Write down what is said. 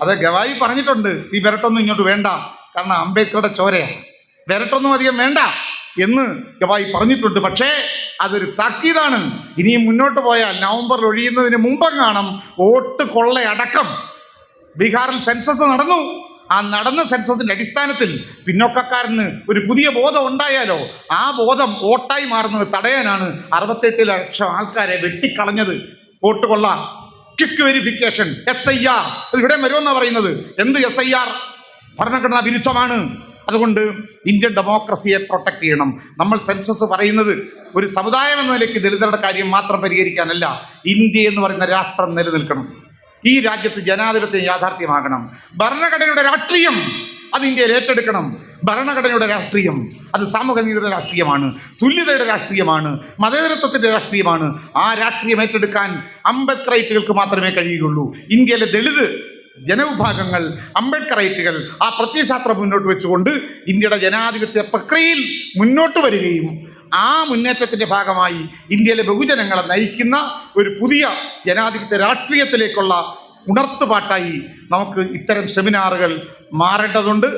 അത് ഗവായി പറഞ്ഞിട്ടുണ്ട്, ഈ വിരട്ടൊന്നും ഇങ്ങോട്ട് വേണ്ട, കാരണം അംബേദ്കറുടെ ചോരയാണ്, വിരട്ടൊന്നും അധികം വേണ്ട എന്ന് ഗവായി പറഞ്ഞിട്ടുണ്ട്. പക്ഷേ അതൊരു താക്കീതാണ്. ഇനിയും മുന്നോട്ട് പോയാൽ നവംബറിൽ ഒഴിയുന്നതിന് മുമ്പെങ്ങാണം വോട്ട് കൊള്ളയടക്കം. ബീഹാറിൽ സെൻസസ് നടന്നു. ആ നടന്ന സെൻസസിന്റെ അടിസ്ഥാനത്തിൽ പിന്നോക്കക്കാരന് ഒരു പുതിയ ബോധം ഉണ്ടായാലോ, ആ ബോധം വോട്ടായി മാറുന്നത് തടയാനാണ് 68 ലക്ഷം ആൾക്കാരെ വെട്ടിക്കളഞ്ഞത്. വോട്ട് കൊള്ള, ക്വിക്ക് വെരിഫിക്കേഷൻ, SIR ഇവിടെ വരുമെന്നാണ് പറയുന്നത്. എന്ത് SIR? ഭരണഘടനാ വിരുദ്ധമാണ്. അതുകൊണ്ട് ഇന്ത്യൻ ഡെമോക്രസിയെ പ്രൊട്ടക്ട് ചെയ്യണം. നമ്മൾ സെൻസസ് പറയുന്നത് ഒരു സമുദായം എന്ന നിലയ്ക്ക് ദളിതരുടെ കാര്യം മാത്രം പരിഹരിക്കാനല്ല, ഇന്ത്യ എന്ന് പറയുന്ന രാഷ്ട്രം നിലനിൽക്കണം. ഈ രാജ്യത്ത് ജനാധിപത്യം യാഥാർത്ഥ്യമാകണം. ഭരണഘടനയുടെ രാഷ്ട്രീയം അത് ഇന്ത്യയിൽ ഏറ്റെടുക്കണം. ഭരണഘടനയുടെ രാഷ്ട്രീയം അത് സാമൂഹ്യനീതിയുടെ രാഷ്ട്രീയമാണ്, തുല്യതയുടെ രാഷ്ട്രീയമാണ്, മതേതരത്വത്തിൻ്റെ രാഷ്ട്രീയമാണ്. ആ രാഷ്ട്രീയം ഏറ്റെടുക്കാൻ അംബേദ്കറൈറ്റുകൾക്ക് മാത്രമേ കഴിയുകയുള്ളൂ. ഇന്ത്യയിലെ ദളിത് ജനവിഭാഗങ്ങൾ അംബേദ്കറൈറ്റുകൾ ആ പ്രത്യയശാസ്ത്രം മുന്നോട്ട് വെച്ചുകൊണ്ട് ഇന്ത്യയുടെ ജനാധിപത്യ പ്രക്രിയയിൽ മുന്നോട്ട് വരികയും ആ മുന്നേറ്റത്തിൻ്റെ ഭാഗമായി ഇന്ത്യയിലെ ബഹുജനങ്ങളെ നയിക്കുന്ന ഒരു പുതിയ ജനാധിപത്യ രാഷ്ട്രീയത്തിലേക്കുള്ള ഉണർത്തുപാട്ടായി നമുക്ക് ഇത്തരം സെമിനാറുകൾ മാറേണ്ടതുണ്ട്.